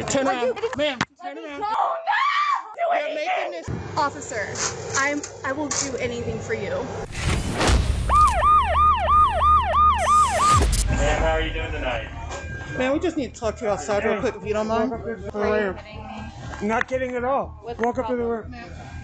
de-escalate. Turn around. Ma'am, turn around. Oh no! You're making this. Officer, I will do anything for you. Man, how are you doing tonight? Man, we just need to talk to you outside real quick if you don't mind. Not kidding at all. Walk up to the room.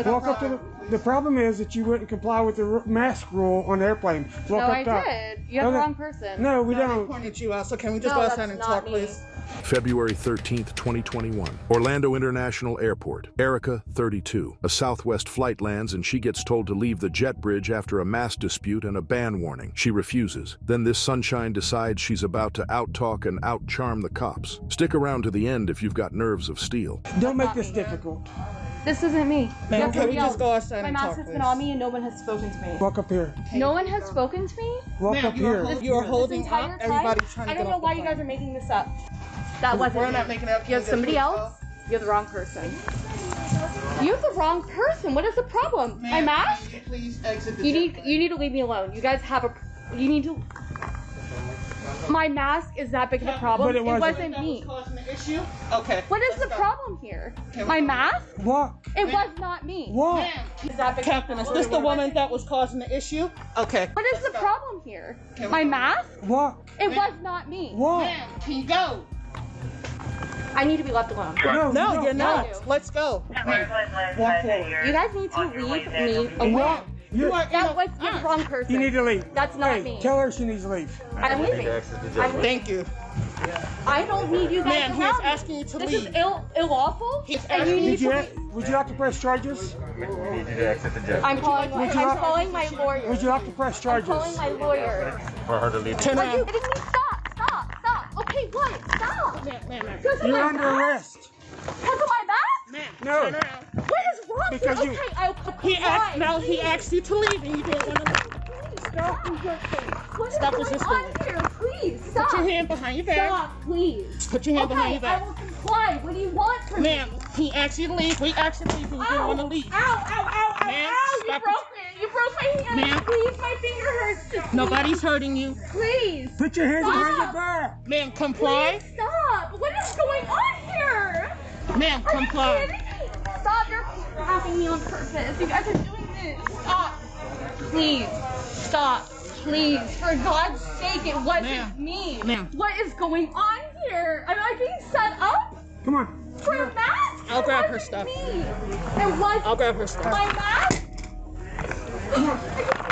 Walk up to the problem is that you wouldn't comply with the mask rule on the airplane. Walk up top. did. You have the wrong person. No, we I don't. pointed you out, so can we just go outside and talk, please? February 13th, 2021. Orlando International Airport. Erica, 32. A Southwest flight lands and she gets told to leave the jet bridge after a mask dispute and a ban warning. She refuses. Then this sunshine decides she's about to out-talk and out-charm the cops. Stick around to the end if you've got nerves of steel. Don't make this difficult. This isn't me. Ma'am, can we just go outside My and talk, mask has please? been on me and no one has spoken to me. Walk up here. No one has spoken to me? Walk up here. You're holding This up. entire time? Everybody's trying to I get don't know off why the you guys phone. are making this up. That wasn't We're me. not making it up. You have somebody else? You have the wrong person. You have the wrong person. What is the problem? My mask? Please exit the You need to leave me alone. You guys have you need to. My mask is that big of a problem. But it wasn't. That me. was causing the issue? Okay. What is the problem here? My mask? Walk. It was not me. Walk. Is that big Captain, is this the woman that was causing the issue? Okay. What is the problem here? My mask? Walk. It was not me. Walk. Ma'am, can you go? I need to be left alone. No, you're not. No. Let's go. Walk forward. You guys need to leave me alone. Walk. That was the wrong person. You need to leave. That's not Hey, me. tell her she needs to leave. I'm leaving. Thank you. I don't need you guys Ma'am, he's around me. asking you to This leave. is illawful. He's And asking you need Would to you, leave. would you like to press charges? We need you to exit the jet. I'm calling my lawyer. Would you like to press I'm charges? calling my lawyer. For her to leave. Turn Are you around. kidding me? Stop. Okay, what? Stop. Ma'am. Because of You're my under mask? arrest. Because of my mask? No. Turn around. What is wrong with Because you? you- Okay, I'll comply. He asked you to leave and you didn't want to leave. Stop. What is Stop going resisting. on here? Please, stop. Put your hand behind your back. Stop, please. Put your hand behind your Okay, I back. will comply. What do you want from me? Ma'am, he asked you to leave. We asked you to leave and you didn't want to leave. Ow. Ma'am, You stop broke it. You broke my hand. Ma'am. Please, my finger hurts. Just Nobody's hurting you. Please. Put your hands behind your Stop. back. Ma'am, comply. Please stop. What is going on here? Ma'am, Are you comply. kidding me? Stop. You're having me on purpose. You guys are doing this. Stop. Please. Stop. Please. For God's sake, it wasn't Ma'am. me. Ma'am. What is going on here? Am I being set up? Come on. For a mask? I'll It grab her wasn't stuff. Me. It was I'll grab her stuff. my mask?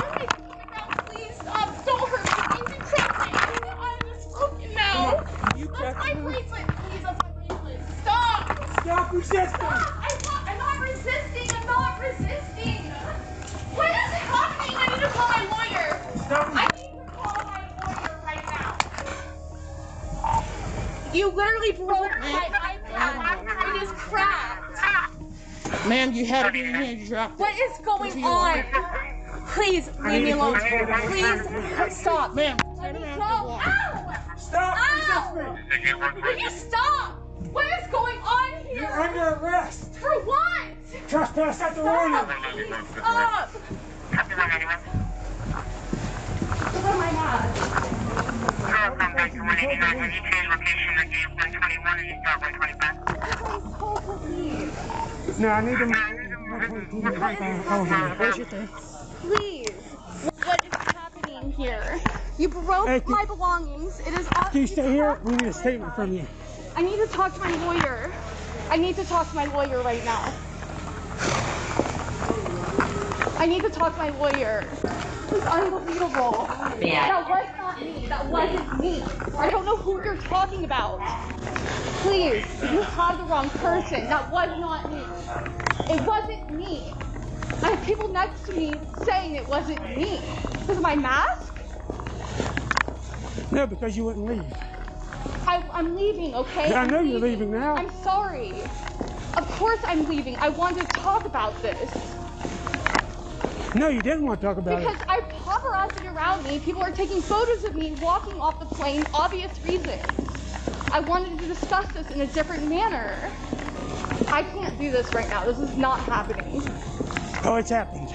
Please stop. Don't hurt me. You cracked me. I'm just broken now. That's my bracelet. Please, that's my bracelet. Stop. Stop resisting. I'm not resisting. I'm not resisting. What is happening? I need to call my lawyer. I need to call my lawyer right now. You literally broke my iPad. It is cracked. Ma'am, you had it in here. You dropped it. What is going on? Please leave me alone. Please stop. Ma'am, Let turn me around go. and walk. Ow! Stop Ow! resisting. Will you stop? What is going on You're here? under arrest. For what? Trespass at the Stop! warning. Please stop! Look at my mask. I'm so confused. No, I need to. Where's your thing? Please. What is happening here? You broke Hey, can- my belongings. It is Can you obvious. stay here? We need a statement from you. I need to talk to my lawyer. I need to talk to my lawyer right now. I need to talk to my lawyer. This is unbelievable. Yeah. That was not me. That wasn't me. I don't know who you're talking about. Please, you have the wrong person. That was not me. It wasn't me. I have people next to me saying it wasn't me. Because of my mask? No, because you wouldn't leave. I'm leaving, okay? I I'm know you're leaving now. I'm sorry. Of course I'm leaving. I wanted to talk about this. No, you didn't want to talk about Because it. I paparazzi around me. People are taking photos of me walking off the plane. Obvious reasons. I wanted to discuss this in a different manner. I can't do this right now. This is not happening. Oh, it's happened.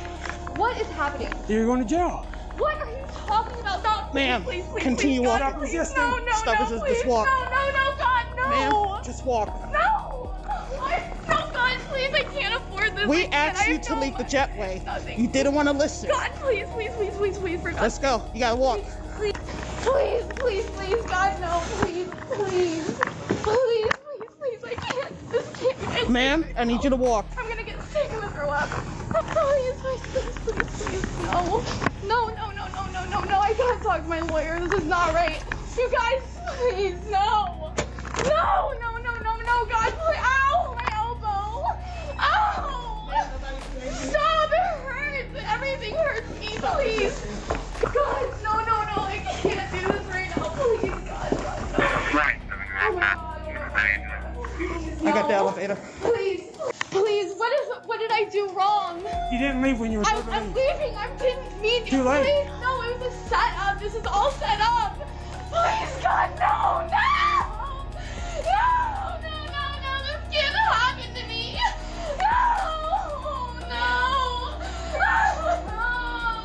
What is happening? You're going to jail. What are you talking about? No, Ma'am, please, continue God, walking. please, Resisting. No, Stop resisting. please, Just walk. No, God, no. Ma'am, Just walk. No! No, God, please, I can't afford this. We I can't. asked I you have to no leave the money. jetway. Nothing. You didn't want to listen. God, please, please, please, please, please, for God's Let's go. You gotta walk. Please, please, please, please, God, no, please, please, please, please, please, I can't. This can't. Ma'am, I need you to walk. I'm gonna get sick. I'm gonna throw up. Please, please, please, please, please, no. No, no, no, no, no, no, no. I gotta talk to my lawyer. This is not right. You guys, please, no. No, no, no, no, no, God, please. Ow, my elbow. Ow. Stop, it hurts. Everything hurts me, please. God, no, no, no. I can't do this right now. Please, God, God, no. Right. Oh my God, oh my God. I got the elevator. Please, please, what did I do wrong? You didn't leave when you were supposed to I'm leave. leaving. I didn't mean to. Too late. Please, no, it was a setup. This is all set up. Please, God, no, no, no, no, no, no. This can't happen to me. No, no, no,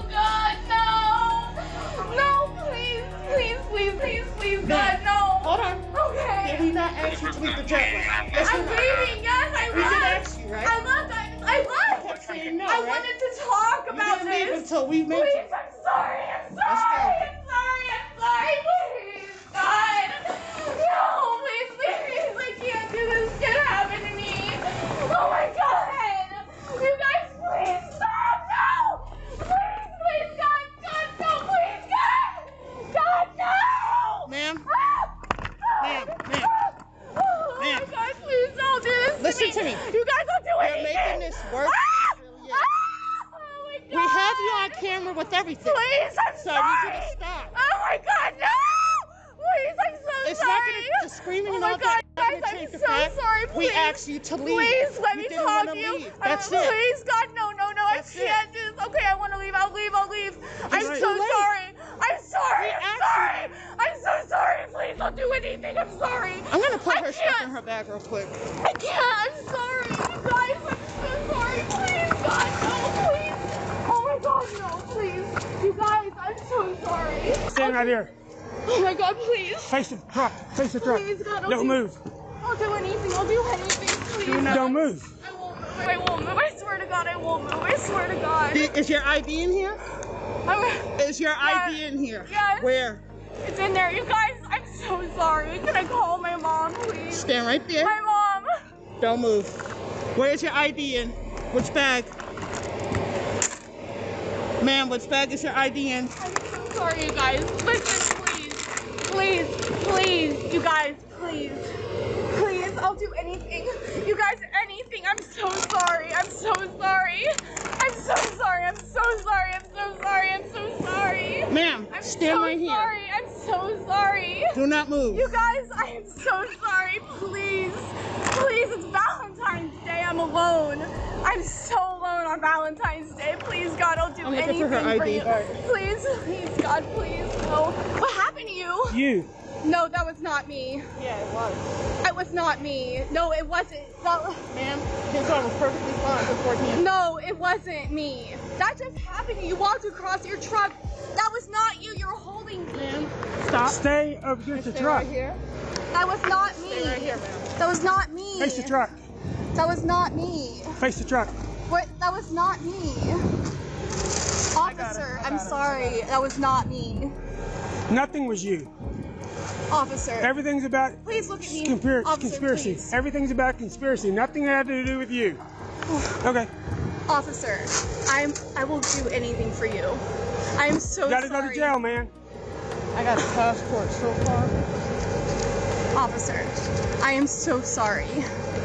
God, no, no, please, please, please, please, please, God, no. Hold on. Okay. Did we not ask you to leave the jetway? Yes, I'm leaving. Yes, I We did left. ask you, right? I left. I left. kept saying no, I right? wanted to talk You about didn't leave this. until we made Please, you. I'm sorry. I'm Let's go. sorry. I'm sorry. I'm sorry. Please, God. No, please, please. I can't do this. It can't happen to me. Oh my God. You guys, please stop. No. Please, please, God. God, no. Please, God. God, no. Ma'am. Ah! Ma'am, ma'am. Oh my Ma'am. God, please don't do this Listen to to me. me. You guys don't do You're anything. making this worse Ah! than it really is. Ah! Oh my God. We have you on camera with everything. Please, I'm So I need sorry. you to stop. Oh my God, no. Please, I'm so It's sorry. not gonna, the screaming Oh and my all God, that. not guys, gonna I'm change the so fact sorry. We Please. asked you to leave. Please let You me didn't talk wanna to you. leave. That's it. Please, God, no, no, no. That's I can't do this. Okay, I want to leave. I'll leave. I'll leave. I'm late. so Too late. sorry. I'm sorry. We I'm asked sorry. I'm so sorry. Please don't do anything. I'm sorry. I'm gonna put I her stuff can't. in her bag real quick. I can't. I'm sorry. You guys, I'm so sorry. Please, God, no, please. Oh my God, no, please. You guys, I'm so sorry. Stand right here. Oh my God, please. Face the truck. Face the truck. Please, God, Don't move. I'll do anything. I'll do anything. Please. Don't move. I won't move. I won't move. I swear to God, I won't move. I swear to God. Is your ID in here? Is your ID in here? Yes. Where? It's in there. You guys, I'm so sorry. Can I call my mom, please? Stand right there. My mom. Don't move. Where's your ID in? Which bag? Ma'am, which bag is your ID in? I'm so sorry, you guys. Listen, please. Please, please. You guys, please. Please, I'll do anything. You guys, anything. I'm so sorry. I'm so sorry. I'm so sorry. I'm so sorry. I'm so sorry. I'm so sorry. Ma'am, I'm stand so right here. sorry. I'm so sorry. Do not move. You guys, I am so sorry. Please, please, it's Valentine's Day. I'm alone. I'm so alone on Valentine's Day. Please, God, I'll do I'm looking anything for her ID. you. Please, please, God, please, no. What happened to you? You. No, that was not me. Yeah, it was. It was not me. No, it wasn't. Ma'am, his arm was perfectly fine before he... No, it wasn't me. That just happened to you. You walked across your truck. That was not you. You were holding me. Ma'am, stop. Stay up against the Stay truck. right here. That was not me. Stay right here, ma'am. That was not me. Face the truck. That was not me. Face the truck. What? That was not me. Officer, I'm sorry. That was not me. Nothing was you. Officer. Everything's about Please look at me. conspiracy. Officer, please. Everything's about conspiracy. Nothing had to do with you. Okay. Officer, I will do anything for you. I'm so You gotta sorry. go to jail, man. I got a passport so far. Officer, I am so sorry.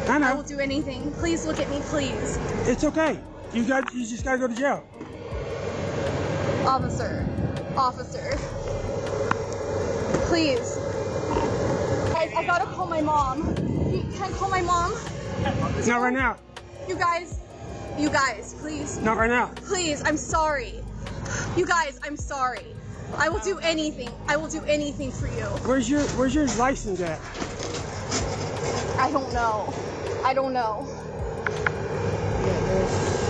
I I know. will do anything. Please look at me, please. It's okay. You just gotta go to jail. Officer. Please. Guys, I gotta call my mom. Can I call my mom? Not right now. You guys, please. Not right now. Please, I'm sorry. You guys, I'm sorry. I will do anything. I will do anything for you. Where's your license at? I don't know.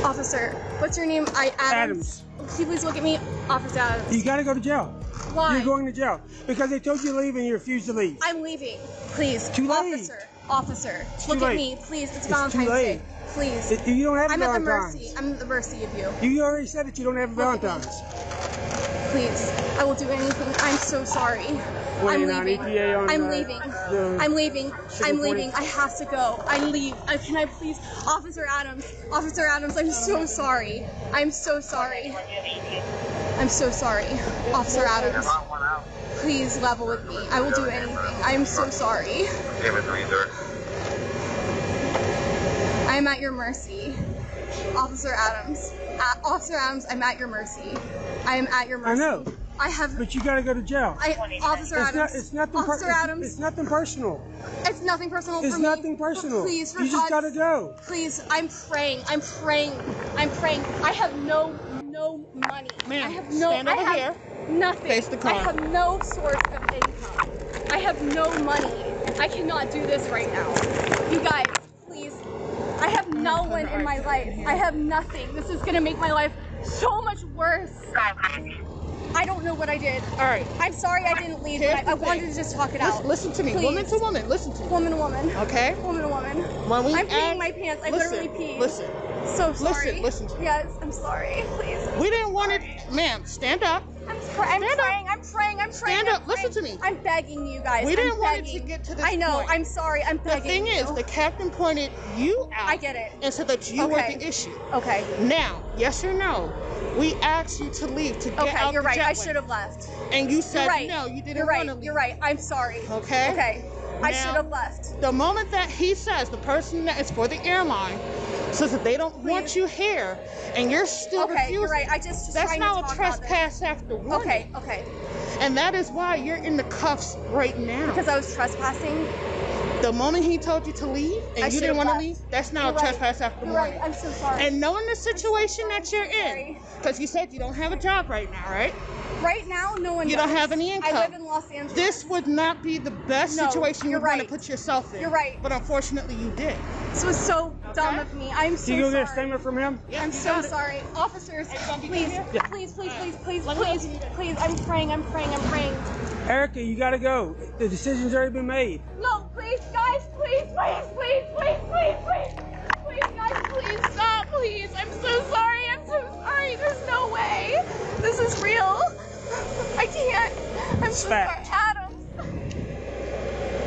Officer, what's your name? Adams. Can you please look at me? Officer Adams. You gotta go to jail. Why? You're going to jail because they told you to leave and you refused to leave. I'm leaving. Please. Too late. Officer, It's look too at late. me, please. It's It's Valentine's too late. Day. Please. You don't have I'm at the Valentine's. mercy. I'm at the mercy of you. You already said that you don't have Look at me. Valentine's. Please. I will do anything. I'm so sorry. I'm 29 leaving. EPA on, I'm leaving. the I'm leaving. I'm 40. leaving. I have to go. I leave. Can I please? Officer Adams. Officer Adams, I'm so sorry. I'm so sorry. I'm so sorry. Officer Adams. Please level with me. I will do anything. I am so sorry. I am at your mercy. Officer Adams. Officer Adams, I'm at your mercy. I am at your mercy. I know. I have. But you gotta go to jail. Officer Adams. It's nothing. Officer Adams. It's nothing personal. It's nothing personal It's for me. nothing personal. But please, for you just God's gotta go. Please, I'm praying. I'm praying. I'm praying. I have no money. Ma'am, I have no. stand over I have here. nothing. Face the car. I have no source of income. I have no money. I cannot do this right now. You guys, please. I have no one in my life. I have nothing. This is gonna make my life so much worse. I don't know what I did. All right. I'm sorry I didn't leave. Here's But I the wanted thing. to just talk it out. Listen to me. Please. Woman to woman. Listen to me. Woman to woman. Okay? Woman to woman. When we I'm peeing ask- my pants. I listen, literally peed. Listen. So sorry. Listen to me. Yes, I'm sorry. Please. We didn't want it. Ma'am, stand up. I'm Stand praying. up. I'm praying. Stand I'm up. Listen praying. to me. I'm begging you guys. We I'm didn't want it begging. to get to this I know. point. I'm sorry. I'm The begging. thing is, you. the captain pointed you out. I get it. And said that you were Okay. the issue. Okay. Now, yes or no, we asked you to leave to get Okay. out You're the right. I jetway. should have left. And you said You're right. no, you didn't You're want right. to leave. You're right. I'm sorry. Okay? Okay. I Now- should have left. The moment that he says, the person that is for the airline, says that they don't want Please. you here, and you're still Okay. refusing. You're right. I just That's trying now to a talk about this. trespass after warning. Okay. Okay. And that is why you're in the cuffs right now. Because I was trespassing. The moment he told you to leave and I you should've didn't want to left. leave, that's now You're a right. trespass after You're warning. right. I'm so sorry. And knowing the situation that you're in, sorry. because you said you don't have a job right now, right? Right now, no one You does. don't have any income. I live in Los Angeles. This would not be the best No, situation you're you want to right. put yourself in. You're right. But unfortunately, you did. This was so dumb Okay. of me. I'm so Can you go sorry. get a statement from him? I'm so sorry. Officers, please, please, please. I'm praying. Erica, you gotta go. The decision's already been made. No, please, guys, please, guys, please, stop, please. I'm so sorry. There's no way. This is real. I can't. I'm so Fact. sorry. Adam.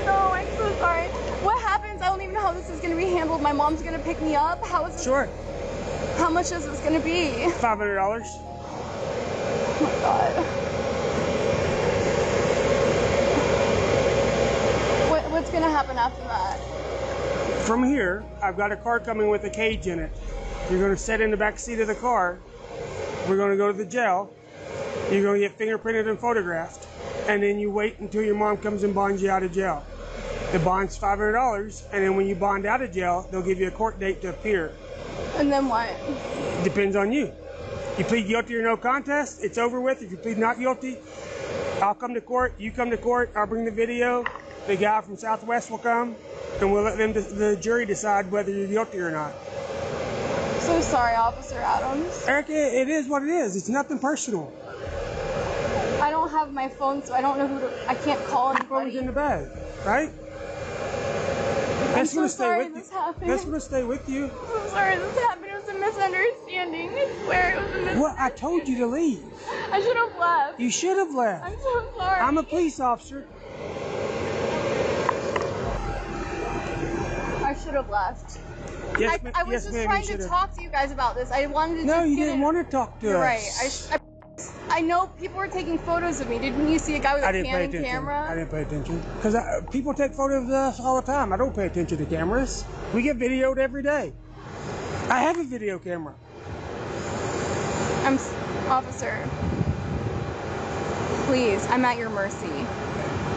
No, I'm so sorry. What happens? I don't even know how this is going to be handled. My mom's going to pick me up. How is it? Sure. How much is this going to be? $500. Oh my God. What's going to happen after that? From here, I've got a car coming with a cage in it. You're gonna sit in the back seat of the car. We're gonna go to the jail. You're gonna get fingerprinted and photographed. And then you wait until your mom comes and bonds you out of jail. The bond's $500, and then when you bond out of jail, they'll give you a court date to appear. And then what? Depends on you. You plead guilty or no contest, it's over with. If you plead not guilty, I'll come to court, you come to court, I'll bring the video, the guy from Southwest will come, and we'll let the jury decide whether you're guilty or not. So sorry, Officer Adams. Erica, it is what it is. It's nothing personal. I don't have my phone, so I don't know who to. I can't call Your phone's anybody. in the bag, right? That's so gonna stay sorry with this you. happened. That's gonna stay with you. I'm sorry this happened. It was a misunderstanding. I swear it was a misunderstanding. Well, I told you to leave. I should have left. You should have left. I'm so sorry. I'm a police officer. I should have left. Yes, I was yes, just ma'am, trying you to should have. talk to you guys about this. I wanted to No, just you get didn't it. want to talk to You're us. right. I know people were taking photos of me. Didn't you see a guy with I a didn't pay Canon attention. camera? I didn't pay attention. Because people take photos of us all the time. I don't pay attention to cameras. We get videoed every day. I have a video camera. Officer, please, I'm at your mercy.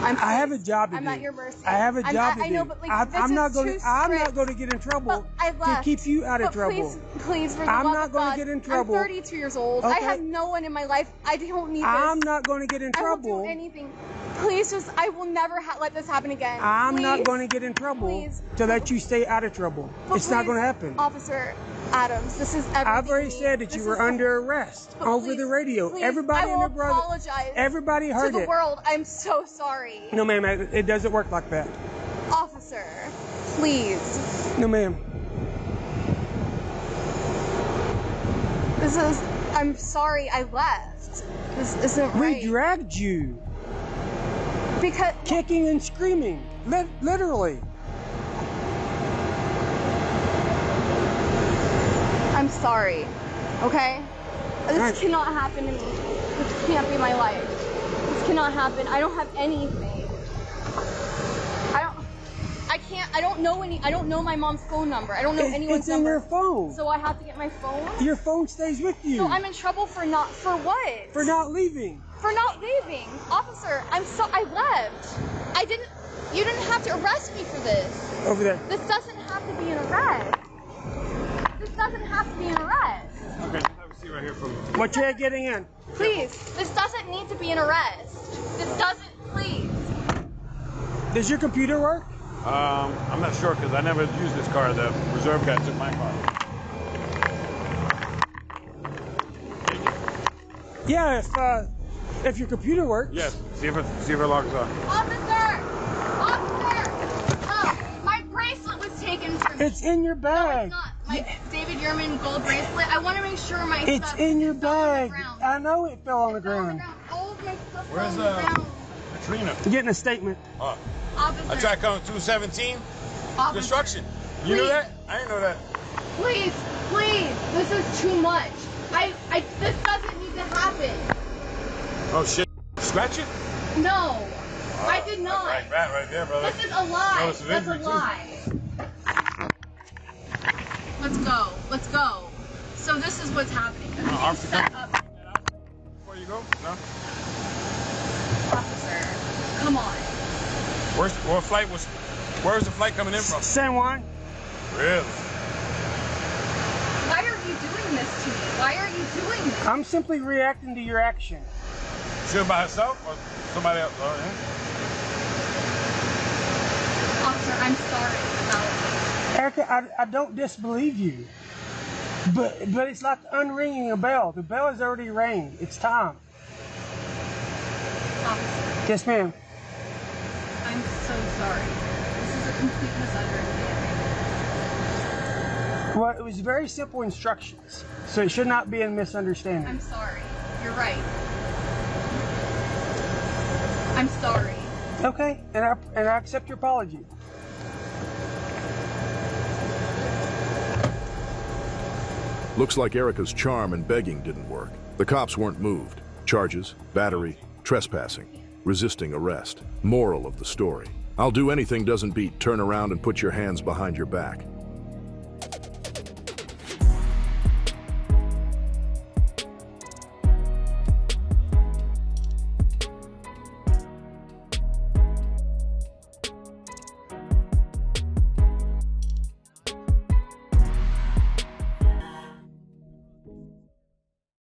I have a job to do. I'm at your mercy. I have a job to do. I know, but like, this I'm is not going too to. I'm not strict. going to get in trouble But I to left. keep you out of But trouble. Please, for the I'm love not of gonna God, get in trouble. I'm 32 years old. I Okay. have no one in my life. I don't need this. I'm not going to get in I won't trouble. do anything. Please, just I will never let this happen again. I'm not Please. going to get in trouble Please. to let you stay out of trouble. But It's not please, going to happen. Officer Adams, this is everything. I've already to me. said that This you were is- under arrest But over please, the radio. please, Everybody I will and their brother. apologize Everybody heard to the it. world. I'm so sorry. No, ma'am, it doesn't work like that. Officer, please. No, ma'am. I'm sorry I left. This isn't right. We dragged you. Because Kicking and screaming. Literally. I'm sorry, okay? This Alright. cannot happen to me. This can't be my life. This cannot happen. I don't have anything. I don't know my mom's phone number. I don't know anyone's It's in number. your phone. So I have to get my phone? Your phone stays with you. So I'm in trouble for what? For not leaving. For not leaving. Officer, I left. You didn't have to arrest me for this. Over there. This doesn't have to be an arrest. This doesn't have to be an arrest. Okay, just have a seat right here for me. What you getting in? Please, this doesn't need to be an arrest. This doesn't, please. Does your computer work? I'm not sure because I never used this car. The reserve guy took my car. Yeah, if your computer works. Yes. See if it logs on. Officer! My bracelet was taken from me. It's in your No, bag. it's not. My David Yerman gold bracelet. I want to make sure my It's stuff in your fell on the bag. ground. I know it fell on the It fell on the ground. ground. All of my stuff fell Where's on the ground. Katrina? Getting a statement. Oh, Officer, I tried coming 217 officer, construction. You knew Please. that? I didn't know that. Please, this is too much. This doesn't need to happen. Oh shit! Scratch it? No, I did not. That's right there, brother. This is a lie. Notice of That's a injury, too. lie. Let's go. So this is what's happening. I'm being Officer, set come. up. Before you go? No. Officer, come on. Where's the flight coming in from? San Juan. Really? Why are you doing this to me? Why are you doing this? I'm simply reacting to your action. She was by herself or somebody else? Oh, yeah. Officer, I'm sorry about this. Erica, I don't disbelieve you. But it's like unringing a bell. The bell has already rang. It's time. Officer, Yes, ma'am. I'm so sorry. This is a complete misunderstanding. Well, it was very simple instructions, so it should not be a misunderstanding. I'm sorry. You're right. I'm sorry. Okay, and I accept your apology. Looks like Erica's charm and begging didn't work. The cops weren't moved. Charges, battery, trespassing, resisting arrest. Moral of the story: I'll do anything doesn't beat turn around and put your hands behind your back.